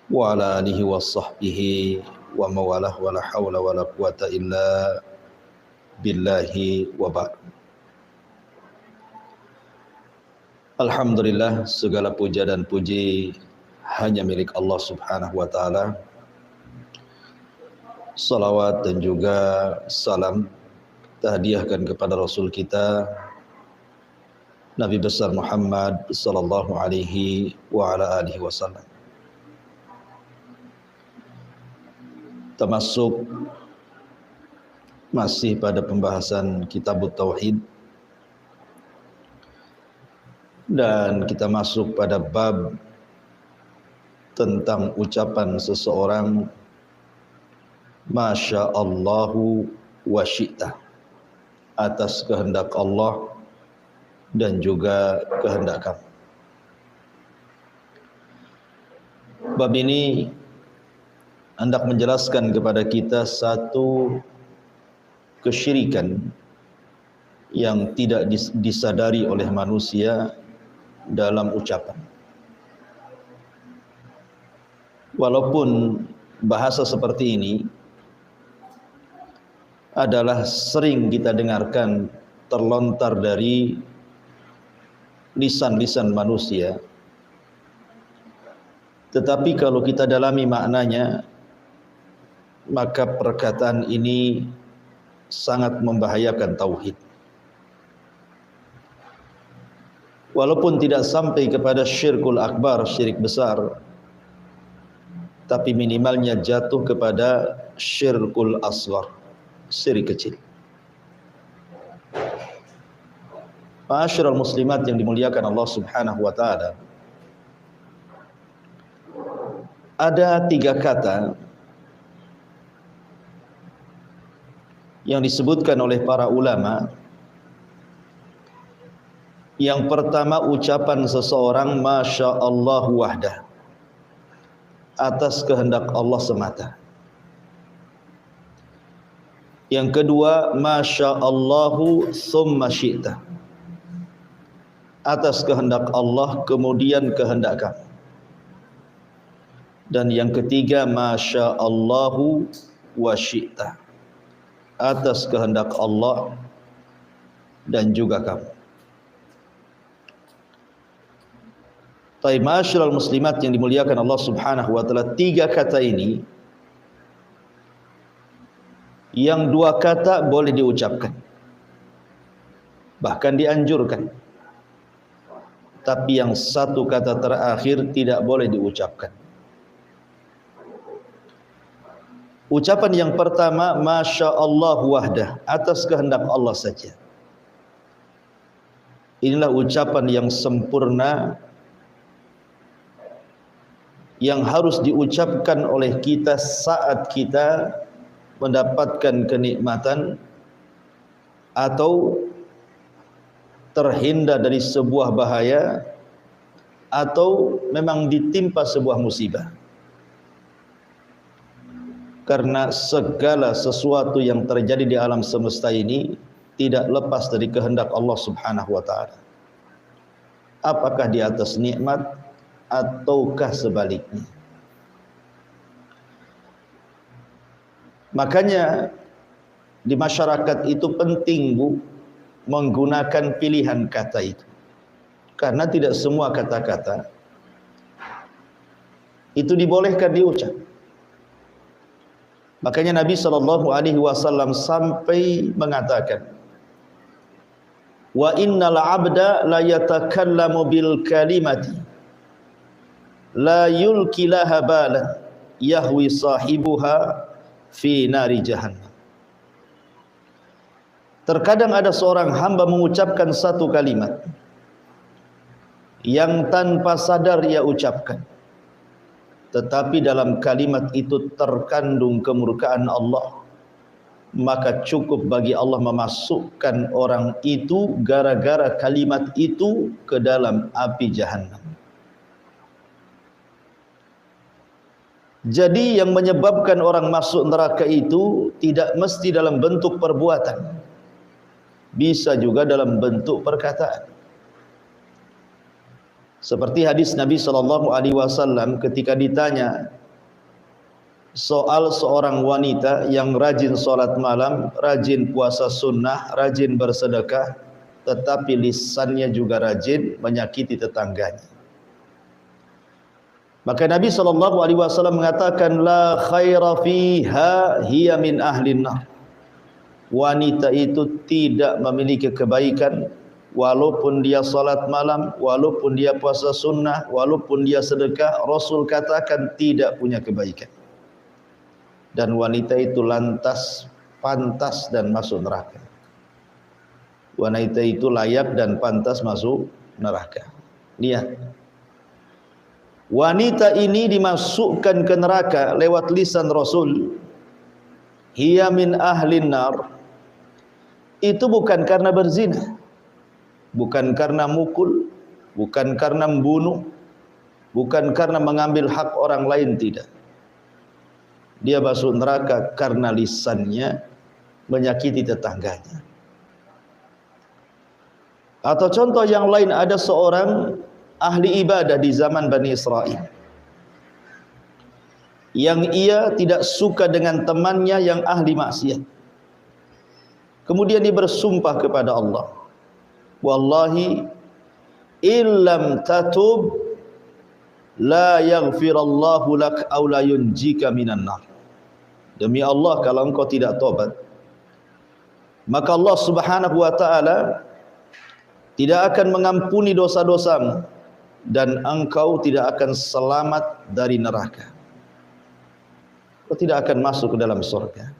wa ala alihi wa sahbihi wa mawalah wa la hawla wa la quwata illa billahi wa ba'd. Alhamdulillah, segala puja dan puji hanya milik Allah subhanahu wa ta'ala. Salawat dan juga salam kita hadiahkan kepada Rasul kita Nabi besar Muhammad sallallahu alaihi wa ala alihi wasallam. Termasuk masih pada pembahasan Kitab Tauhid, dan kita masuk pada bab tentang ucapan seseorang Masya Allahu wa syi'ta, atas kehendak Allah dan juga kehendak kamu. Bab ini hendak menjelaskan kepada kita satu kesyirikan yang tidak disadari oleh manusia dalam ucapan. Walaupun bahasa seperti ini adalah sering kita dengarkan terlontar dari lisan-lisan manusia, tetapi kalau kita dalami maknanya, maka perkataan ini sangat membahayakan tauhid. Walaupun tidak sampai kepada syirkul akbar, syirik besar, tapi minimalnya jatuh kepada syirkul asghar, syirik kecil. Ma'asyiral muslimat yang dimuliakan Allah subhanahu wa ta'ala, ada 3 kata yang disebutkan oleh para ulama. Yang pertama, ucapan seseorang Masya Allah wahdah, atas kehendak Allah semata. Yang kedua, Masya Allahu summa syi'ta, atas kehendak Allah kemudian kehendak kamu. Dan yang ketiga, Masya Allahu wa syi'ta, atas kehendak Allah dan juga kamu. Ma'asyiral muslimat yang dimuliakan Allah subhanahu wa ta'ala, 3 kata ini, yang 2 kata boleh diucapkan, bahkan dianjurkan, tapi yang 1 kata terakhir tidak boleh diucapkan. Ucapan yang pertama, Masya Allah wahdah, atas kehendak Allah saja. Inilah ucapan yang sempurna, yang harus diucapkan oleh kita saat kita mendapatkan kenikmatan atau terhindar dari sebuah bahaya atau memang ditimpa sebuah musibah. Karena segala sesuatu yang terjadi di alam semesta ini tidak lepas dari kehendak Allah subhanahu wa ta'ala. Apakah di atas nikmat ataukah sebaliknya. Makanya di masyarakat itu penting, Bu, menggunakan pilihan kata itu. Karena tidak semua kata-kata itu dibolehkan diucap. Makanya Nabi SAW sampai mengatakan, wa innal abda la yatakallamu bil kalimati la yulki laha balan yahwi sahibuha fi nari jahannam. Terkadang ada seorang hamba mengucapkan satu kalimat yang tanpa sadar ia ucapkan, tetapi dalam kalimat itu terkandung kemurkaan Allah, maka cukup bagi Allah memasukkan orang itu gara-gara kalimat itu ke dalam api jahannam. Jadi yang menyebabkan orang masuk neraka itu tidak mesti dalam bentuk perbuatan, bisa juga dalam bentuk perkataan. Seperti hadis Nabi SAW ketika ditanya soal seorang wanita yang rajin salat malam, rajin puasa sunnah, rajin bersedekah, tetapi lisannya juga rajin menyakiti tetangganya. Maka Nabi SAW mengatakan, la khaira fiha hiya min ahlin nar. Wanita itu tidak memiliki kebaikan, walaupun dia salat malam, walaupun dia puasa sunnah, walaupun dia sedekah, Rasul katakan tidak punya kebaikan. Dan wanita itu lantas, pantas dan masuk neraka. Wanita itu layak dan pantas masuk neraka. Lihat, wanita ini dimasukkan ke neraka lewat lisan Rasul, hiya min ahlin nar. Itu bukan karena berzina, bukan karena mukul, bukan karena membunuh, bukan karena mengambil hak orang lain, tidak. Dia masuk neraka karena lisannya menyakiti tetangganya. Atau contoh yang lain, ada seorang ahli ibadah di zaman Bani Israel yang ia tidak suka dengan temannya yang ahli maksiat. Kemudian dia bersumpah kepada Allah, wallahi illam tatub la yaghfirallahu lak aw la yunjika minan nar. Demi Allah, kalau engkau tidak tobat, maka Allah Subhanahu wa taala tidak akan mengampuni dosa-dosamu dan engkau tidak akan selamat dari neraka. Engkau tidak akan masuk ke dalam surga.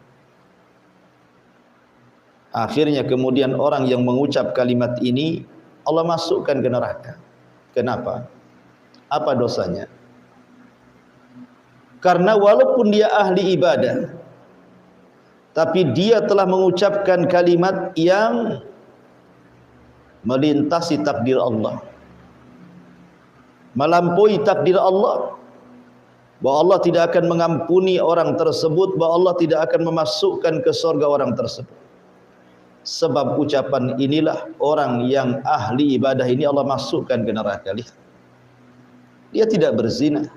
Akhirnya kemudian orang yang mengucap kalimat ini Allah masukkan ke neraka. Kenapa? Apa dosanya? Karena walaupun dia ahli ibadah, tapi dia telah mengucapkan kalimat yang melintasi takdir Allah, melampaui takdir Allah, bahwa Allah tidak akan mengampuni orang tersebut, bahwa Allah tidak akan memasukkan ke surga orang tersebut. Sebab ucapan inilah orang yang ahli ibadah ini Allah masukkan ke neraka. Lihat, dia tidak berzina,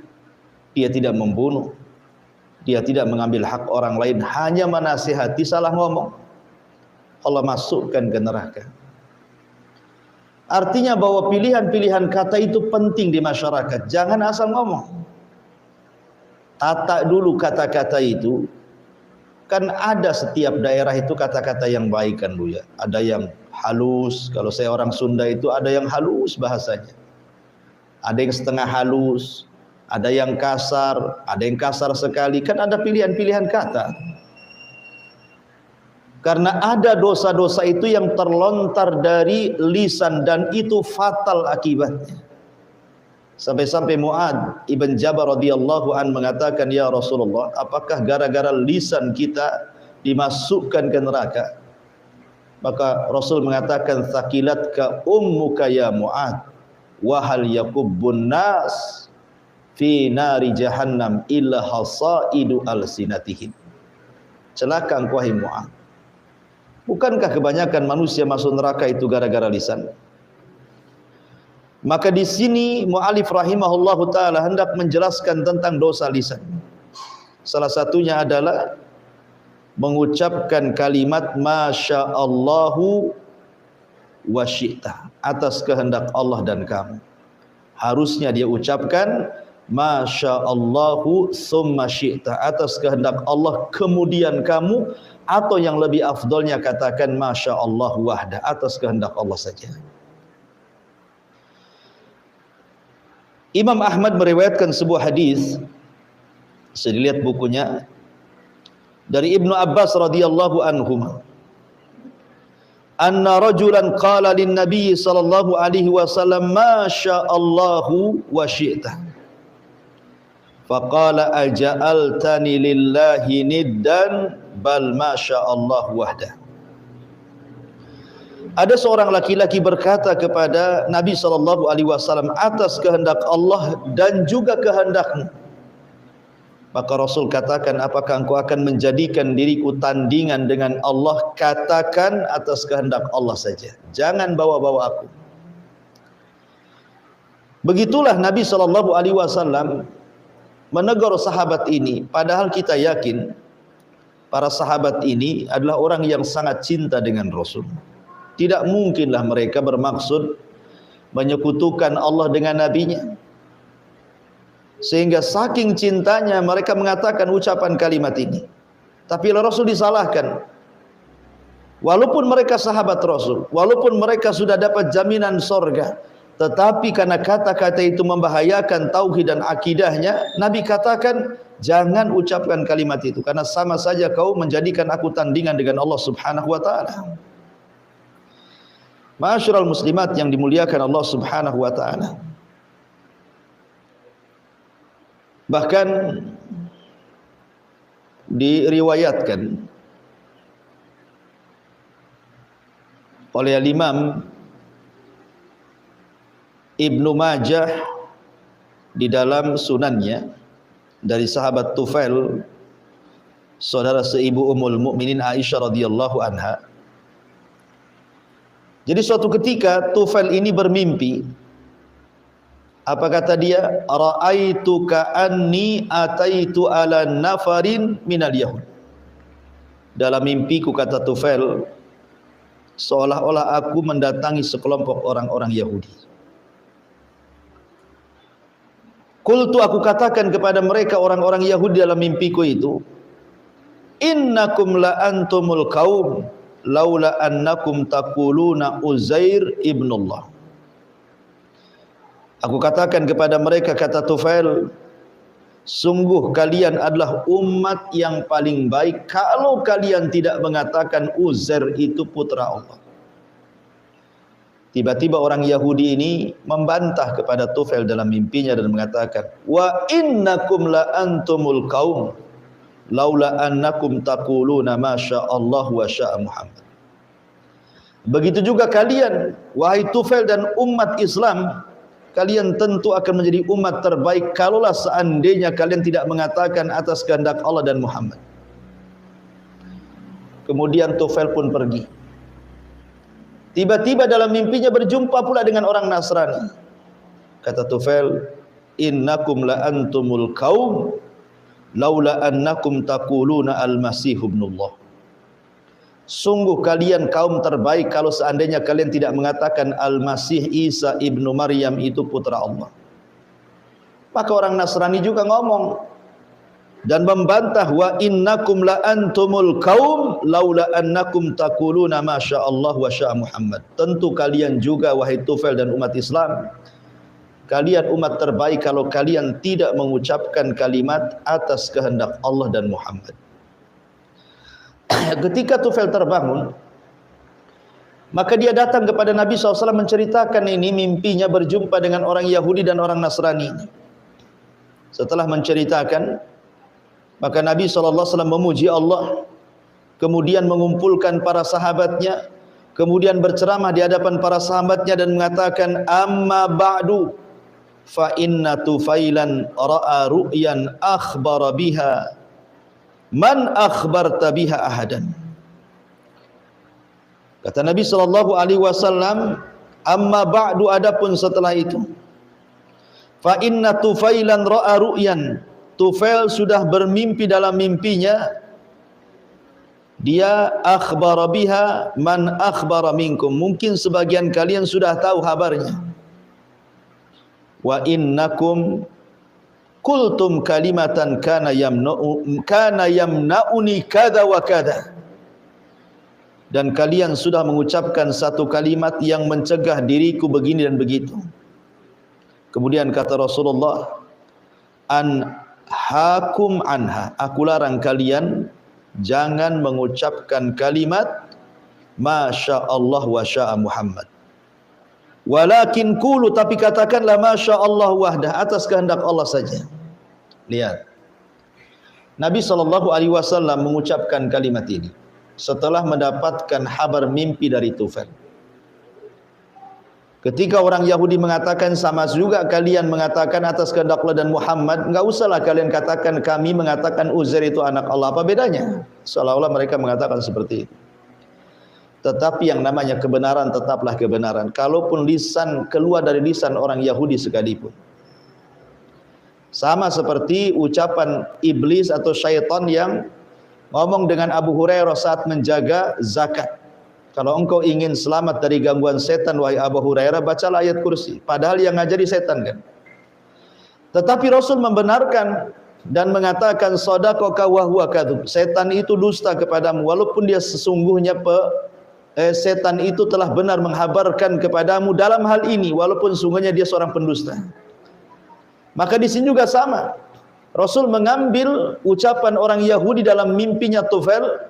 dia tidak membunuh, dia tidak mengambil hak orang lain, hanya menasihati salah ngomong, Allah masukkan ke neraka. Artinya bahwa pilihan-pilihan kata itu penting di masyarakat. Jangan asal ngomong. Tata dulu kata-kata itu. Kan ada setiap daerah itu kata-kata yang baik kan Bu ya. Ada yang halus, kalau saya orang Sunda itu ada yang halus bahasanya. Ada yang setengah halus, ada yang kasar, ada yang kasar sekali. Kan ada pilihan-pilihan kata. Karena ada dosa-dosa itu yang terlontar dari lisan dan itu fatal akibatnya. Sampai-sampai Mu'ad ibn Jabal radhiyallahu an mengatakan, ya Rasulullah, apakah gara-gara lisan kita dimasukkan ke neraka? Maka Rasul mengatakan, thaqilatka ummuka ya Mu'ad, wa hal yakubbun nas fi nari jahannam illa hasaidu alsinatihim. Celaka engkau wahai Mu'ad. Bukankah kebanyakan manusia masuk neraka itu gara-gara lisan? Maka di sini mu'alif rahimahullahu ta'ala hendak menjelaskan tentang dosa lisan. Salah satunya adalah mengucapkan kalimat masya'allahu wa syi'ta, atas kehendak Allah dan kamu. Harusnya dia ucapkan masya'allahu summa syi'ta, atas kehendak Allah kemudian kamu, atau yang lebih afdolnya katakan masya'allahu wahda, atas kehendak Allah saja. Imam Ahmad meriwayatkan sebuah hadis, saya lihat bukunya, dari Ibnu Abbas radhiyallahu anhuma, anna rajulan qala lin nabiy sallallahu alaihi wasallam ma sya'allahu wa syi'ta, faqala aja'altani lillahi niddan bal ma sya'allahu wahda. Ada seorang laki-laki berkata kepada Nabi SAW, atas kehendak Allah dan juga kehendakmu. Maka Rasul katakan, apakah engkau akan menjadikan diriku tandingan dengan Allah? Katakan atas kehendak Allah saja, jangan bawa-bawa aku. Begitulah Nabi SAW menegur sahabat ini, padahal kita yakin para sahabat ini adalah orang yang sangat cinta dengan Rasul. Tidak mungkinlah mereka bermaksud menyekutukan Allah dengan nabinya. Sehingga saking cintanya mereka mengatakan ucapan kalimat ini. Tapi Rasul disalahkan. Walaupun mereka sahabat Rasul, walaupun mereka sudah dapat jaminan sorga, tetapi karena kata-kata itu membahayakan tauhid dan akidahnya, Nabi katakan, jangan ucapkan kalimat itu, karena sama saja kau menjadikan aku tandingan dengan Allah Subhanahu wa ta'ala. Ma'asyiral muslimat yang dimuliakan Allah Subhanahu wa ta'ala. Bahkan diriwayatkan oleh Imam Ibnu Majah di dalam sunannya dari sahabat Tufail, saudara seibu Ummul Mukminin Aisyah radhiyallahu anha. Jadi suatu ketika Tufail ini bermimpi. Apa kata dia? Ra'aitu ka'anni ataitu ala nafarin minal yahud. Dalam mimpiku, kata Tufail, seolah-olah aku mendatangi sekelompok orang-orang Yahudi. Qultu, aku katakan kepada mereka orang-orang Yahudi dalam mimpiku itu, innakum la antumul qaum laula annakum taquluna Uzair ibnullah. Aku katakan kepada mereka, kata Tufail, sungguh kalian adalah umat yang paling baik kalau kalian tidak mengatakan Uzair itu putra Allah. Tiba-tiba orang Yahudi ini membantah kepada Tufail dalam mimpinya dan mengatakan, wa innakum la antumul qaum laula annakum taquluna ma syaa Allah wa syaa Muhammad. Begitu juga kalian, wahai Tufail dan umat Islam, kalian tentu akan menjadi umat terbaik kalaulah seandainya kalian tidak mengatakan atas kehendak Allah dan Muhammad. Kemudian Tufail pun pergi. Tiba-tiba dalam mimpinya berjumpa pula dengan orang Nasrani. Kata Tufail, innakum la antumul qaum laula annakum taquluna al-masih ibnullah. Sungguh kalian kaum terbaik kalau seandainya kalian tidak mengatakan Al-Masih Isa ibnu Maryam itu putra Allah. Maka orang Nasrani juga ngomong dan membantah, wa innakum la antumul qaum laula annakum taquluna ma syaa Allah wa syaa Muhammad. Tentu kalian juga, wahai Tufail dan umat Islam, kalian umat terbaik kalau kalian tidak mengucapkan kalimat atas kehendak Allah dan Muhammad. Ketika Tufail terbangun, maka dia datang kepada Nabi SAW menceritakan ini mimpinya berjumpa dengan orang Yahudi dan orang Nasrani. Setelah menceritakan, maka Nabi SAW memuji Allah, kemudian mengumpulkan para sahabatnya, kemudian berceramah di hadapan para sahabatnya dan mengatakan, amma ba'du fa inna Tufailan ra'a ru'yan akhbara biha man akhbarta biha ahadan. Kata Nabi SAW, amma ba'du, adapun setelah itu, fa inna Tufailan ra'a ru'yan, Tufail sudah bermimpi dalam mimpinya, dia akhbara biha man akhbara minkum, mungkin sebagian kalian sudah tahu kabarnya. Wa innakum qultum kalimatan kana yamna'uni kada wa kada, dan kalian sudah mengucapkan satu kalimat yang mencegah diriku begini dan begitu. Kemudian kata Rasulullah, an hakum anha, aku larang kalian jangan mengucapkan kalimat masya Allah wa syaa Muhammad. Walakin qulu, tapi katakanlah masya Allah wahdah, atas kehendak Allah saja. Lihat, Nabi SAW mengucapkan kalimat ini setelah mendapatkan kabar mimpi dari Tufail. Ketika orang Yahudi mengatakan sama juga kalian mengatakan atas kehendak Allah dan Muhammad, enggak usahlah kalian katakan kami mengatakan Uzair itu anak Allah, apa bedanya? Seolah-olah mereka mengatakan seperti itu. Tetapi yang namanya kebenaran tetaplah kebenaran, kalaupun lisan keluar dari lisan orang Yahudi sekalipun. Sama seperti ucapan iblis atau syaitan yang ngomong dengan Abu Hurairah saat menjaga zakat. Kalau engkau ingin selamat dari gangguan setan wahai Abu Hurairah, bacalah ayat kursi. Padahal yang ngajari setan kan. Tetapi Rasul membenarkan dan mengatakan sadaqaka wa huwa kadzub. Setan itu dusta kepadamu walaupun dia sesungguhnya setan itu telah benar menghabarkan kepadamu dalam hal ini walaupun sungguhnya dia seorang pendusta. Maka di sini juga sama. Rasul mengambil ucapan orang Yahudi dalam mimpinya Tufail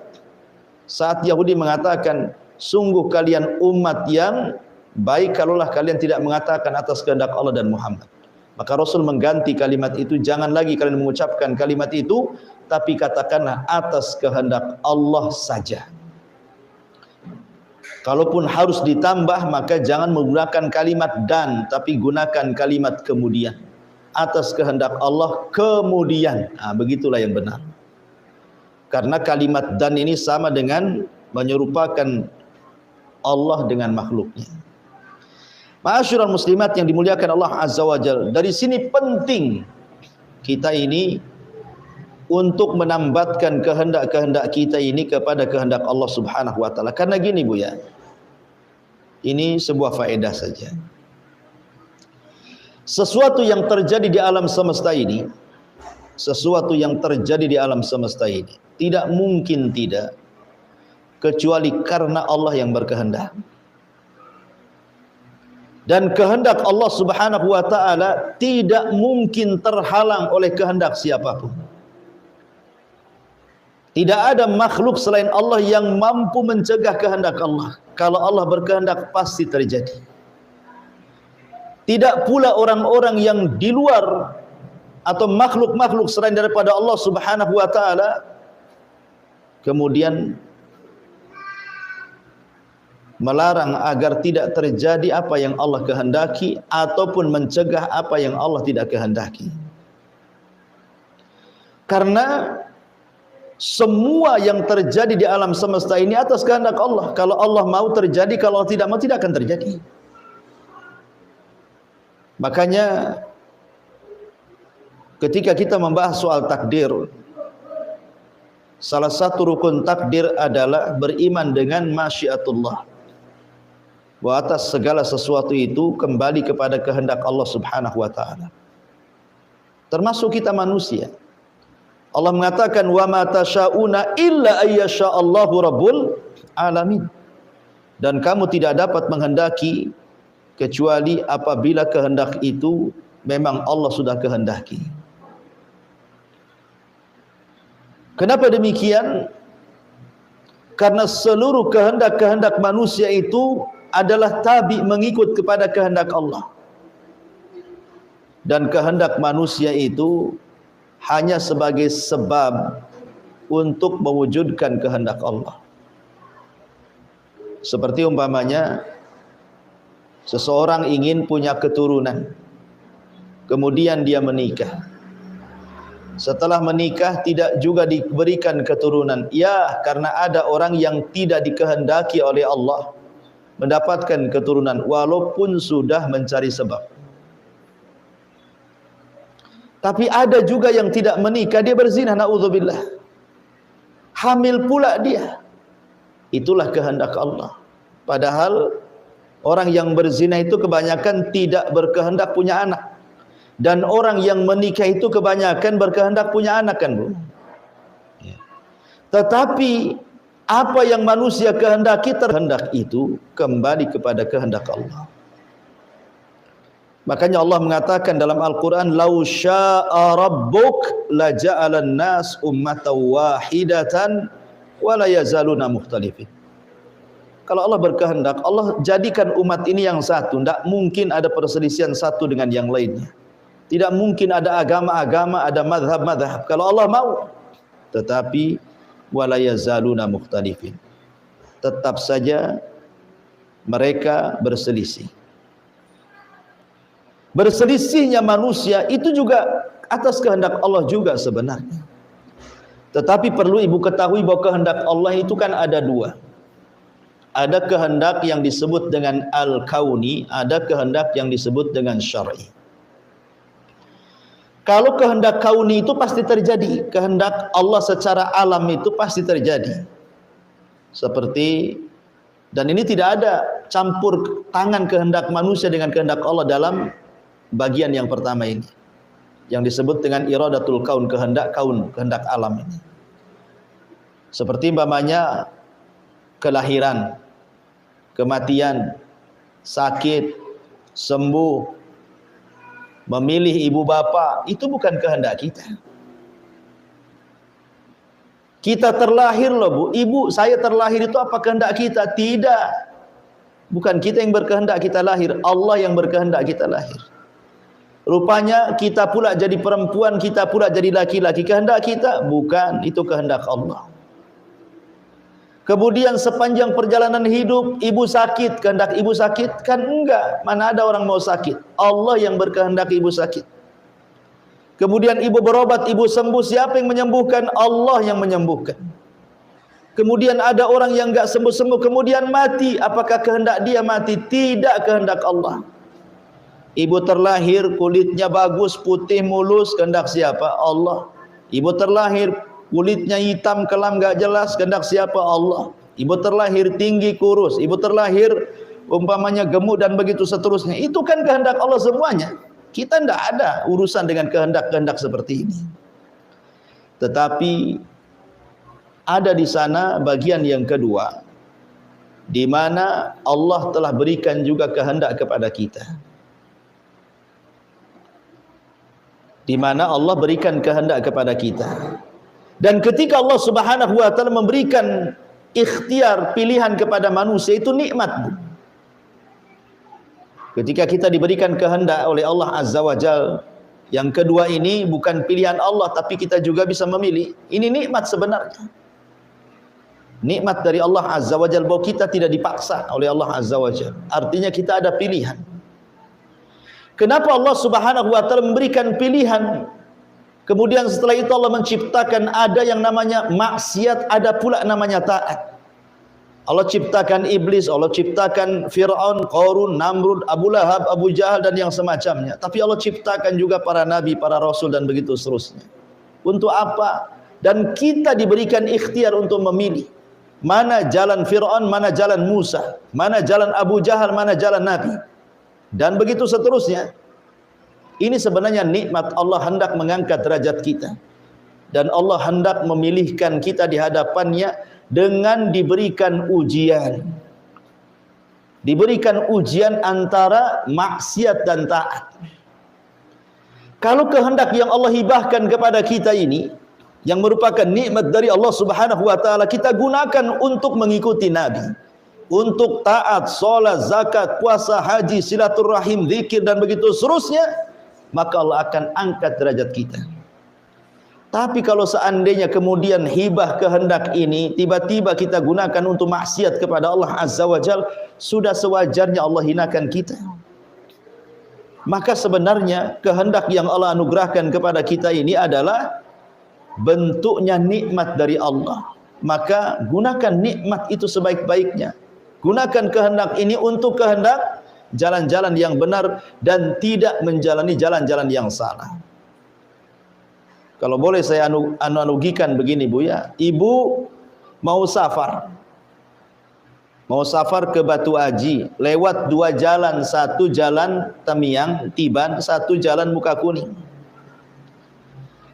saat Yahudi mengatakan, sungguh kalian umat yang baik kalaulah kalian tidak mengatakan atas kehendak Allah dan Muhammad. Maka Rasul mengganti kalimat itu, jangan lagi kalian mengucapkan kalimat itu, tapi katakanlah atas kehendak Allah saja. Kalaupun harus ditambah, maka jangan menggunakan kalimat dan, tapi gunakan kalimat kemudian. Atas kehendak Allah kemudian. Begitulah yang benar. Karena kalimat dan ini sama dengan menyerupakan Allah dengan makhluknya. Ma'asyiral muslimat yang dimuliakan Allah Azza wa Jalla. Dari sini penting kita ini untuk menambatkan kehendak-kehendak kita ini kepada kehendak Allah Subhanahu wa taala. Karena gini Bu ya. Ini sebuah faedah saja. Sesuatu yang terjadi di alam semesta ini, sesuatu yang terjadi di alam semesta ini tidak mungkin tidak kecuali karena Allah yang berkehendak. Dan kehendak Allah Subhanahu wa taala tidak mungkin terhalang oleh kehendak siapapun. Tidak ada makhluk selain Allah yang mampu mencegah kehendak Allah. Kalau Allah berkehendak pasti terjadi. Tidak pula orang-orang yang di luar atau makhluk-makhluk selain daripada Allah Subhanahu wa taala kemudian melarang agar tidak terjadi apa yang Allah kehendaki ataupun mencegah apa yang Allah tidak kehendaki. Karena semua yang terjadi di alam semesta ini atas kehendak Allah. Kalau Allah mau terjadi, kalau tidak mau tidak akan terjadi. Makanya ketika kita membahas soal takdir, salah satu rukun takdir adalah beriman dengan masyiatullah. Bahwa atas segala sesuatu itu kembali kepada kehendak Allah Subhanahu wa taala. Termasuk kita manusia. Allah mengatakan wa ma tasyauna illa ayyasha Allahu rabbul alamin. Dan kamu tidak dapat menghendaki kecuali apabila kehendak itu memang Allah sudah kehendaki. Kenapa demikian? Karena seluruh kehendak-kehendak manusia itu adalah tabi mengikut kepada kehendak Allah. Dan kehendak manusia itu hanya sebagai sebab untuk mewujudkan kehendak Allah. Seperti umpamanya seseorang ingin punya keturunan, kemudian dia menikah. Setelah menikah tidak juga diberikan keturunan. Ya, karena ada orang yang tidak dikehendaki oleh Allah mendapatkan keturunan walaupun sudah mencari sebab. Tapi ada juga yang tidak menikah, dia berzina, naudzubillah. Hamil pula dia. Itulah kehendak Allah. Padahal orang yang berzina itu kebanyakan tidak berkehendak punya anak. Dan orang yang menikah itu kebanyakan berkehendak punya anak kan Bu. Tetapi apa yang manusia kehendaki, terhendak itu kembali kepada kehendak Allah. Makanya Allah mengatakan dalam Al-Quran, "Lau syaa rabbuk la ja'alan nas ummatan wahidatan wa la yazaluna mukhtalifin." Kalau Allah berkehendak, Allah jadikan umat ini yang satu. Tidak mungkin ada perselisihan satu dengan yang lainnya. Tidak mungkin ada agama-agama, ada madhab-madhab. Kalau Allah mau. Tetapi wa la yazaluna mukhtalifin. Tetap saja mereka berselisih. Berselisihnya manusia itu juga atas kehendak Allah juga sebenarnya. Tetapi perlu ibu ketahui bahwa kehendak Allah itu kan ada dua. Ada kehendak yang disebut dengan al-kauni, ada kehendak yang disebut dengan syar'i. Kalau kehendak kauni itu pasti terjadi, kehendak Allah secara alam itu pasti terjadi. Seperti, dan ini tidak ada campur tangan kehendak manusia dengan kehendak Allah dalam bagian yang pertama ini, yang disebut dengan iradatul kaun, kehendak kaun, kehendak alam ini. Seperti umpamanya kelahiran, kematian, sakit, sembuh, memilih ibu bapa, itu bukan kehendak kita. Kita terlahir loh Bu, ibu saya terlahir itu apa kehendak kita? Tidak. Bukan kita yang berkehendak kita lahir, Allah yang berkehendak kita lahir. Rupanya kita pula jadi perempuan, kita pula jadi laki-laki, kehendak kita? Bukan, itu kehendak Allah. Kemudian sepanjang perjalanan hidup, ibu sakit, kehendak ibu sakit? Kan enggak, mana ada orang mau sakit. Allah yang berkehendak ibu sakit. Kemudian ibu berobat, ibu sembuh, siapa yang menyembuhkan? Allah yang menyembuhkan. Kemudian ada orang yang enggak sembuh-sembuh, kemudian mati, apakah kehendak dia mati? Tidak, kehendak Allah. Ibu terlahir, kulitnya bagus, putih, mulus, kehendak siapa? Allah. Ibu terlahir, kulitnya hitam, kelam, gak jelas, kehendak siapa? Allah. Ibu terlahir tinggi, kurus. Ibu terlahir umpamanya gemuk dan begitu seterusnya. Itu kan kehendak Allah semuanya. Kita tidak ada urusan dengan kehendak-kehendak seperti ini. Tetapi ada di sana bagian yang kedua, di mana Allah telah berikan juga kehendak kepada kita. Di mana Allah berikan kehendak kepada kita. Dan ketika Allah Subhanahu wa taala memberikan ikhtiar, pilihan kepada manusia, itu nikmat, Bu. Ketika kita diberikan kehendak oleh Allah Azza wa Jalla, yang kedua ini bukan pilihan Allah, tapi kita juga bisa memilih. Ini nikmat sebenarnya. Nikmat dari Allah Azza wa Jalla, bahwa kita tidak dipaksa oleh Allah Azza wa Jalla. Artinya kita ada pilihan. Kenapa Allah Subhanahu wa taala memberikan pilihan? Kemudian setelah itu Allah menciptakan ada yang namanya maksiat, ada pula namanya taat. Allah ciptakan iblis, Allah ciptakan Fir'aun, Qarun, Namrud, Abu Lahab, Abu Jahal dan yang semacamnya. Tapi Allah ciptakan juga para nabi, para rasul dan begitu seterusnya. Untuk apa? Dan kita diberikan ikhtiar untuk memilih mana jalan Fir'aun, mana jalan Musa, mana jalan Abu Jahal, mana jalan Nabi. Dan begitu seterusnya. Ini sebenarnya nikmat Allah hendak mengangkat derajat kita. Dan Allah hendak memilihkan kita di hadapannya dengan diberikan ujian. Diberikan ujian antara maksiat dan taat. Kalau kehendak yang Allah hibahkan kepada kita ini, yang merupakan nikmat dari Allah Subhanahu wa taala, kita gunakan untuk mengikuti Nabi. Untuk taat, salat, zakat, puasa, haji, silaturahim, zikir dan begitu seterusnya, maka Allah akan angkat derajat kita. Tapi kalau seandainya kemudian hibah kehendak ini tiba-tiba kita gunakan untuk maksiat kepada Allah Azza wa Jalla, sudah sewajarnya Allah hinakan kita. Maka sebenarnya kehendak yang Allah anugerahkan kepada kita ini adalah bentuknya nikmat dari Allah. Maka gunakan nikmat itu sebaik-baiknya. Gunakan kehendak ini untuk kehendak jalan-jalan yang benar dan tidak menjalani jalan-jalan yang salah. Kalau boleh saya analogikan begini Bu ya, ibu mau safar ke Batu Aji, lewat dua jalan, satu jalan Tamiang, Tiban, satu jalan Mukakuning.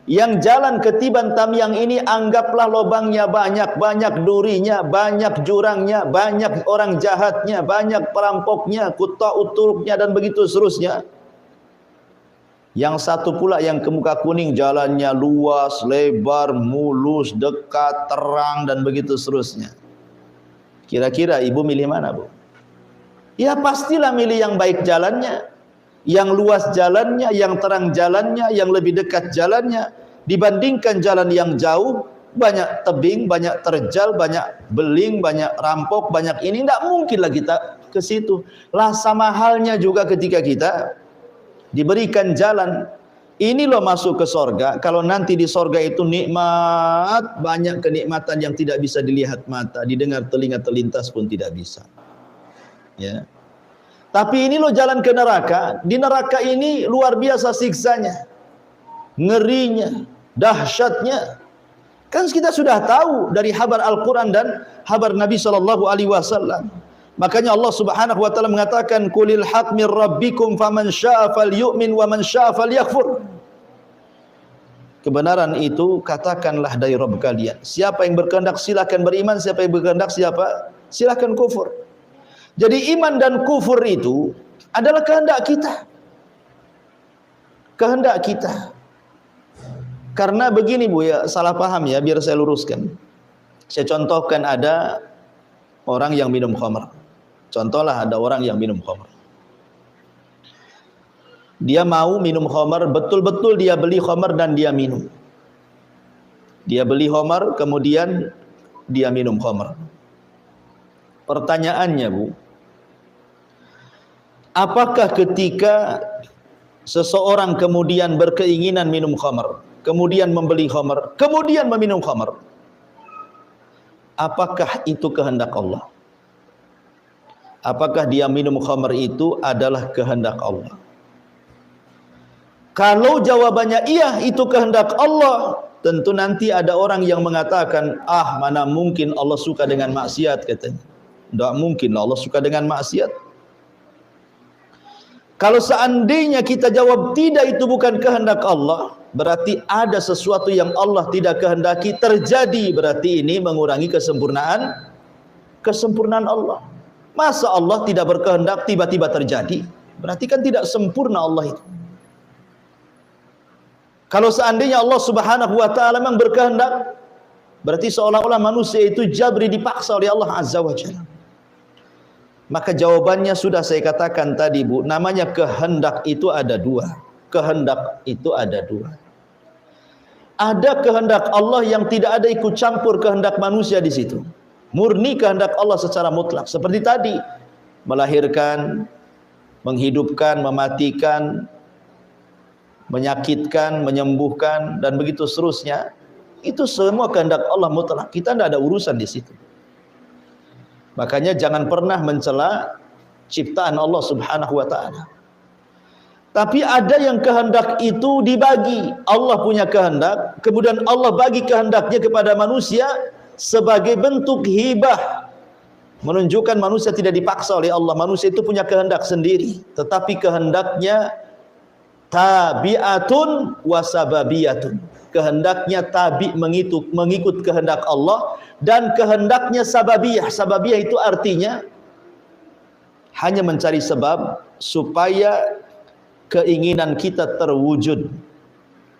Yang jalan ke Tiban Tamiang ini anggaplah lubangnya banyak, banyak durinya, banyak jurangnya, banyak orang jahatnya, banyak perampoknya, kuta uturuknya dan begitu seterusnya. Yang satu pula yang ke Mukakuning, jalannya luas, lebar, mulus, dekat, terang dan begitu seterusnya. Kira-kira ibu milih mana Bu? Ya pastilah milih yang baik jalannya, yang luas jalannya, yang terang jalannya, yang lebih dekat jalannya, dibandingkan jalan yang jauh, banyak tebing, banyak terjal, banyak beling, banyak rampok, banyak ini. Tidak mungkinlah kita ke situ. Lah sama halnya juga ketika kita diberikan jalan, ini loh masuk ke sorga. Kalau nanti di sorga itu nikmat, banyak kenikmatan yang tidak bisa dilihat mata, didengar telinga terlintas pun tidak bisa. Ya. Tapi ini loh jalan ke neraka. Di neraka ini luar biasa siksanya. ngerinya, dahsyatnya. Kan kita sudah tahu dari habar Al-Quran dan habar Nabi SAW. Makanya Allah Subhanahu wa taala mengatakan, "Qulil haq mir rabbikum faman syaa'a falyu'min wa man syaa'a falyakfur." Kebenaran itu katakanlah dari Rabb kalian. Siapa yang berkehendak silakan beriman, siapa yang berkehendak silakan kufur. Jadi iman dan kufur itu adalah kehendak kita. Kehendak kita. Karena begini Bu ya, salah paham ya, biar saya luruskan. Saya contohkan ada orang yang minum khamr. Contohlah ada orang yang minum khamr. Dia mau minum khamr, betul-betul dia beli khamr dan dia minum. Dia beli khamr, kemudian dia minum khamr. Pertanyaannya Bu, apakah ketika seseorang kemudian berkeinginan minum khamr, kemudian membeli khamr, kemudian meminum khamr, apakah itu kehendak Allah? Apakah dia minum khamr itu adalah kehendak Allah? Kalau jawabannya iya, itu kehendak Allah, tentu nanti ada orang yang mengatakan, ah mana mungkin Allah suka dengan maksiat, katanya. Tidak mungkin Allah suka dengan maksiat. Kalau seandainya kita jawab tidak, itu bukan kehendak Allah, berarti ada sesuatu yang Allah tidak kehendaki terjadi. Berarti ini mengurangi kesempurnaan Allah. Masa Allah tidak berkehendak tiba-tiba terjadi? Berarti kan tidak sempurna Allah itu. Kalau seandainya Allah Subhanahu wa taala memang berkehendak, berarti seolah-olah manusia itu jabri, dipaksa oleh Allah Azza wa Jalla. Maka jawabannya sudah saya katakan tadi Bu, namanya kehendak itu ada dua. Kehendak itu ada dua. Ada kehendak Allah yang tidak ada ikut campur kehendak manusia di situ. Murni kehendak Allah secara mutlak. Seperti tadi, melahirkan, menghidupkan, mematikan, menyakitkan, menyembuhkan, dan begitu seterusnya. Itu semua kehendak Allah mutlak. Kita tidak ada urusan di situ. Makanya jangan pernah mencela ciptaan Allah Subhanahu wa taala. Tapi ada yang kehendak itu dibagi. Allah punya kehendak, kemudian Allah bagi kehendaknya kepada manusia sebagai bentuk hibah. Menunjukkan manusia tidak dipaksa oleh Allah. Manusia itu punya kehendak sendiri, tetapi kehendaknya tabi'atun wasababiyatun. Kehendaknya tabi, mengikut kehendak Allah, dan kehendaknya sababiyah. Sababiyah itu artinya hanya mencari sebab supaya keinginan kita terwujud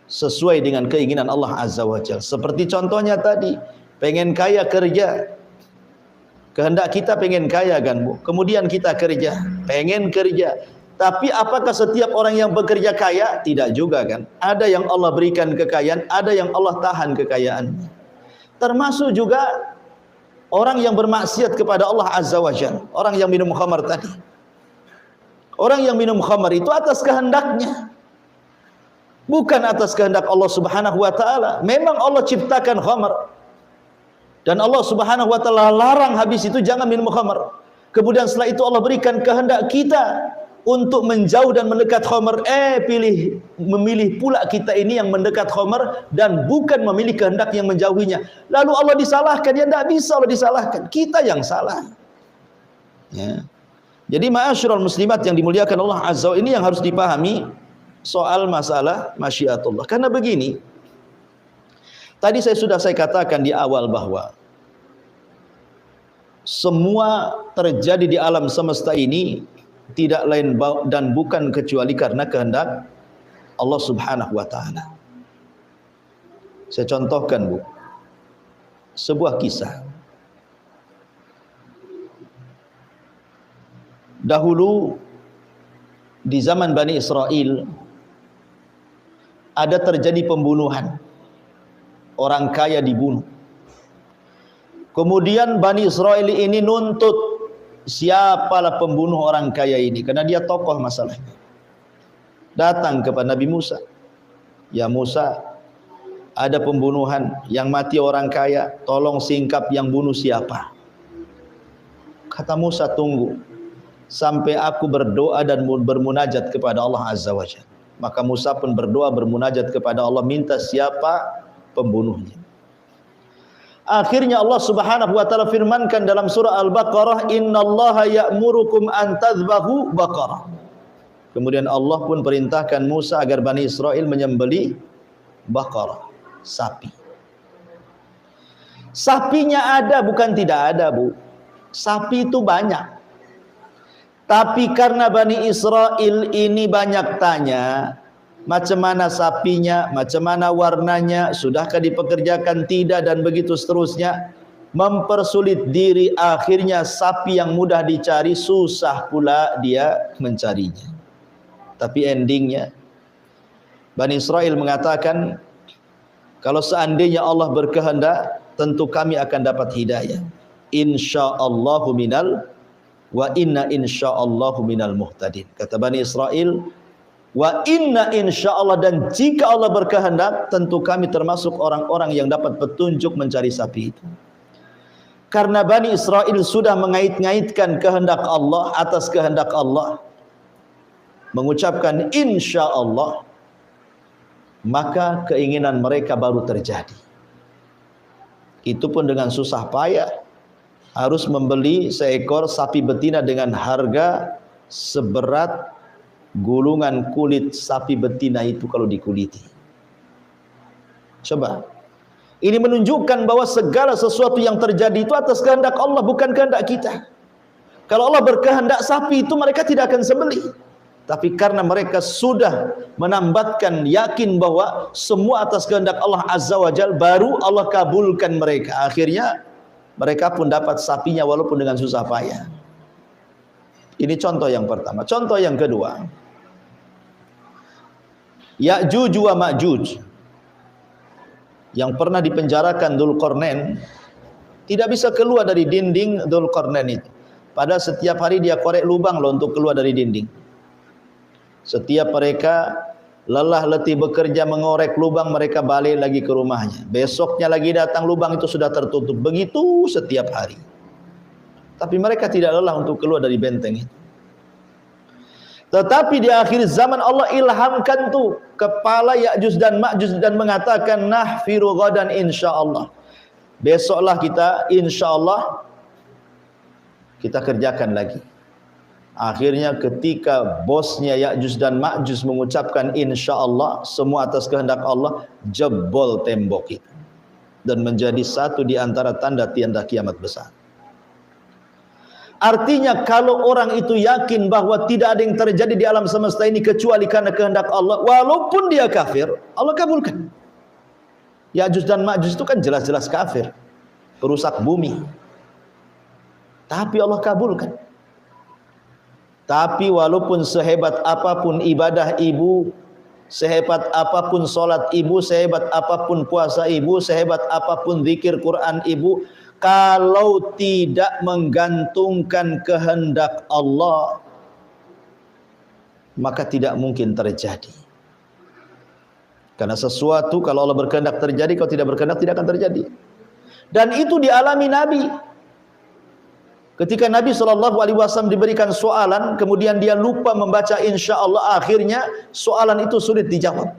sesuai dengan keinginan Allah Azza wa Jalla. Seperti contohnya tadi, pengen kaya kerja. Kehendak kita pengen kaya kan Bu. Kemudian kita kerja, pengen kerja. Tapi apakah setiap orang yang bekerja kaya? Tidak juga kan. Ada yang Allah berikan kekayaan, ada yang Allah tahan kekayaannya. Termasuk juga orang yang bermaksiat kepada Allah Azza wa Jalla. Orang yang minum khamar tadi. Orang yang minum khamar itu atas kehendaknya, bukan atas kehendak Allah Subhanahu wa taala. Memang Allah ciptakan khamar, dan Allah Subhanahu wa taala larang habis itu jangan minum khamar. Kemudian setelah itu Allah berikan kehendak kita untuk menjauh dan mendekat khamar. Memilih pula kita ini yang mendekat khamar dan bukan memilih kehendak yang menjauhinya. Lalu Allah disalahkan? Ya tidak bisa Allah disalahkan, kita yang salah. Ya. Jadi ma'asyiral muslimat yang dimuliakan Allah Azza wa Jalla, ini yang harus dipahami soal masalah masyiatullah. Karena begini, tadi saya katakan di awal bahwa semua terjadi di alam semesta ini tidak lain dan bukan kecuali karena kehendak Allah Subhanahu wa taala. Saya contohkan Bu, sebuah kisah. Dahulu di zaman Bani Israel ada terjadi pembunuhan. Orang kaya dibunuh. Kemudian Bani Israel ini nuntut siapalah pembunuh orang kaya ini, karena dia tokoh masalahnya. Datang kepada Nabi Musa. Ya Musa, ada pembunuhan, yang mati orang kaya, tolong singkap yang bunuh siapa. Kata Musa, tunggu sampai aku berdoa dan bermunajat kepada Allah Azza wa Jalla. Maka Musa pun berdoa bermunajat kepada Allah minta siapa pembunuhnya. Akhirnya Allah Subhanahu wa taala firmankan dalam surah Al-Baqarah, "Innallaha ya'murukum an tadhbahu baqarah." Kemudian Allah pun perintahkan Musa agar Bani Israel menyembelih baqarah, sapi. Sapinya ada, bukan tidak ada, Bu. Sapi itu banyak. Tapi karena Bani Israel ini banyak tanya, macam mana sapinya, macam mana warnanya, sudahkah dipekerjakan, tidak, dan begitu seterusnya, mempersulit diri. Akhirnya sapi yang mudah dicari, susah pula dia mencarinya. Tapi endingnya Bani Israel mengatakan, kalau seandainya Allah berkehendak, tentu kami akan dapat hidayah. Insyaallahu minal wa inna insyaallahu minal muhtadin. Kata Bani Israel, wa inna insyaallah, dan jika Allah berkehendak, tentu kami termasuk orang-orang yang dapat petunjuk mencari sapi itu. Karena Bani Israel sudah mengait-ngaitkan kehendak Allah atas kehendak Allah, mengucapkan insyaallah, maka keinginan mereka baru terjadi. Itu pun dengan susah payah, harus membeli seekor sapi betina dengan harga seberat gulungan kulit sapi betina itu kalau dikuliti. Coba, ini menunjukkan bahwa segala sesuatu yang terjadi itu atas kehendak Allah, bukan kehendak kita. Kalau Allah berkehendak, sapi itu mereka tidak akan sembelih. Tapi karena mereka sudah menambatkan yakin bahwa semua atas kehendak Allah Azza wa Jal, baru Allah kabulkan mereka. Akhirnya mereka pun dapat sapinya walaupun dengan susah payah. Ini contoh yang pertama. Contoh yang kedua, Ya'juj wa Ma'juj yang pernah dipenjarakan Dzulqarnain tidak bisa keluar dari dinding Dzulqarnain itu. Pada setiap hari dia korek lubang loh untuk keluar dari dinding. Setiap mereka lelah letih bekerja mengorek lubang, mereka balik lagi ke rumahnya. Besoknya lagi datang, lubang itu sudah tertutup. Begitu setiap hari. Tapi mereka tidak lelah untuk keluar dari benteng itu. Tetapi di akhir zaman Allah ilhamkan tuh kepala Ya'juj dan Ma'juj dan mengatakan, nahfiru ghadan insyaallah. Besoklah kita insyaallah kita kerjakan lagi. Akhirnya ketika bosnya Ya'juj dan Ma'juj mengucapkan insyaallah, semua atas kehendak Allah, jebol tembok itu dan menjadi satu di antara tanda-tanda kiamat besar. Artinya kalau orang itu yakin bahwa tidak ada yang terjadi di alam semesta ini kecuali karena kehendak Allah, walaupun dia kafir, Allah kabulkan. Ya'juj dan Ma'juj itu kan jelas-jelas kafir, perusak bumi, tapi Allah kabulkan. Tapi walaupun sehebat apapun ibadah ibu, sehebat apapun solat ibu, sehebat apapun puasa ibu, sehebat apapun zikir Quran ibu, kalau tidak menggantungkan kehendak Allah, maka tidak mungkin terjadi. Karena sesuatu kalau Allah berkehendak terjadi, kalau tidak berkehendak tidak akan terjadi. Dan itu dialami Nabi. Ketika Nabi SAW diberikan soalan, kemudian dia lupa membaca insyaallah, akhirnya soalan itu sulit dijawab.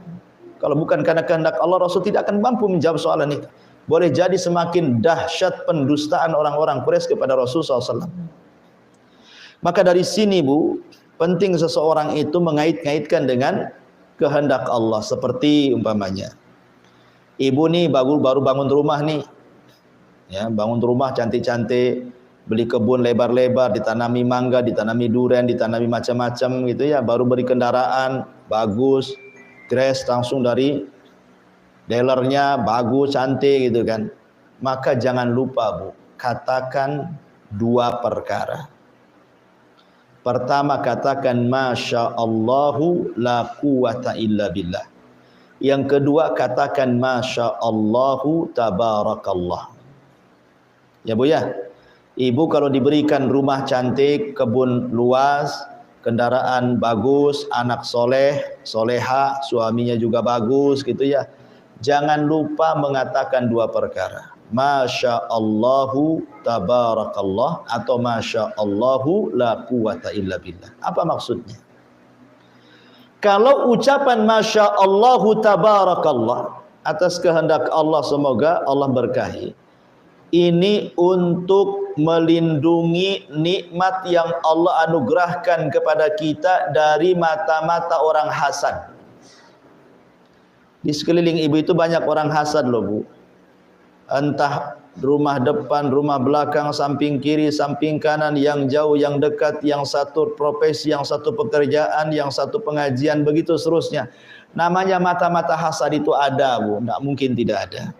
Kalau bukan karena kehendak Allah, Rasul tidak akan mampu menjawab soalan itu. Boleh jadi semakin dahsyat pendustaan orang-orang Quraisy kepada Rasul SAW. Maka dari sini Bu, penting seseorang itu mengait-ngaitkan dengan kehendak Allah. Seperti umpamanya, ibu nih baru bangun rumah nih, ya, bangun rumah cantik-cantik, beli kebun lebar-lebar, ditanami mangga, ditanami durian, ditanami macam-macam gitu ya, baru beri kendaraan bagus, grass langsung dari dealernya, bagus, cantik gitu kan. Maka jangan lupa Bu, katakan dua perkara. Pertama, katakan Masya Allahu la quwata illa billah. Yang kedua, katakan Masya Allahu tabarakallah. Ya Bu ya, ibu kalau diberikan rumah cantik, kebun luas, kendaraan bagus, anak soleh, soleha, suaminya juga bagus gitu ya, jangan lupa mengatakan dua perkara, Masya Allahu tabarakallah atau Masya Allahu la quwata illa billah. Apa maksudnya? Kalau ucapan Masya Allahu Tabarakallah, atas kehendak Allah semoga Allah berkahi, ini untuk melindungi nikmat yang Allah anugerahkan kepada kita dari mata-mata orang hasad. Di sekeliling ibu itu banyak orang hasad loh Bu. Entah rumah depan, rumah belakang, samping kiri, samping kanan, yang jauh, yang dekat, yang satu profesi, yang satu pekerjaan, yang satu pengajian, begitu seterusnya. Namanya mata-mata hasad itu ada Bu, tidak mungkin tidak ada.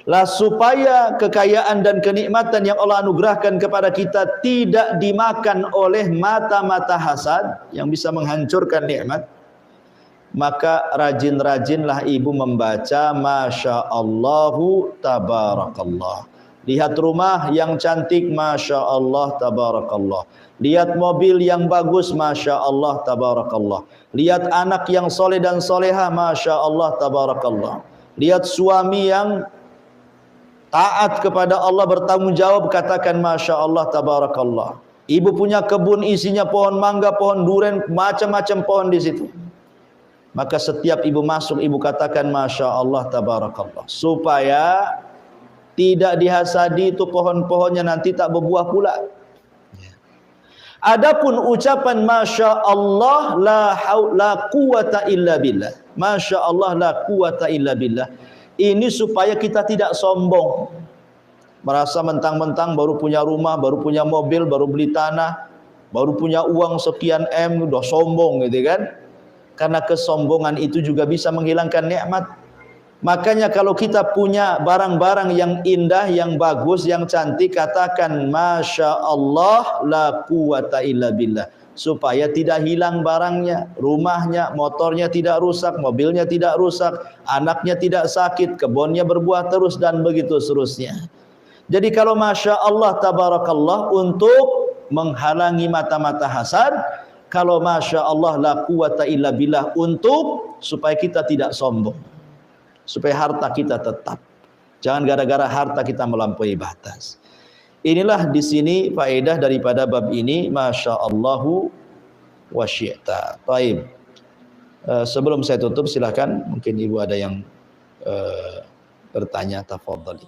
Lah supaya kekayaan dan kenikmatan yang Allah anugerahkan kepada kita tidak dimakan oleh mata-mata hasad yang bisa menghancurkan nikmat, maka rajin-rajinlah ibu membaca Masya Allahu Tabarakallah. Lihat rumah yang cantik, Masya Allah Tabarakallah. Lihat mobil yang bagus, Masya Allah Tabarakallah. Lihat anak yang soleh dan soleha, Masya Allah Tabarakallah. Lihat suami yang taat kepada Allah, bertanggung jawab, katakan Masya Allah Tabarakallah. Ibu punya kebun isinya pohon mangga, pohon durian, macam-macam pohon di situ. Maka setiap ibu masuk, ibu katakan Masya Allah Tabarakallah, supaya tidak dihasadi itu pohon-pohonnya, nanti tak berbuah pula. Adapun ucapan Masya Allah la quwata illa billah, Masya Allah la quwata illa billah, ini supaya kita tidak sombong, merasa mentang-mentang baru punya rumah, baru punya mobil, baru beli tanah, baru punya uang sekian M, udah sombong gitu kan. Karena kesombongan itu juga bisa menghilangkan nikmat. Makanya kalau kita punya barang-barang yang indah, yang bagus, yang cantik, katakan Masya Allah la quwata illa billah, supaya tidak hilang barangnya, rumahnya, motornya tidak rusak, mobilnya tidak rusak, anaknya tidak sakit, kebunnya berbuah terus, dan begitu seterusnya. Jadi kalau Masya Allah Tabarakallah untuk menghalangi mata-mata hasad, kalau Masya Allah la quwata illa billah untuk supaya kita tidak sombong, supaya harta kita tetap. Jangan gara-gara harta kita melampaui batas. Inilah di sini faedah daripada bab ini, Masya Allahu wa syi'ta. Taib. Sebelum saya tutup, silakan mungkin ibu ada yang bertanya, tafadhali.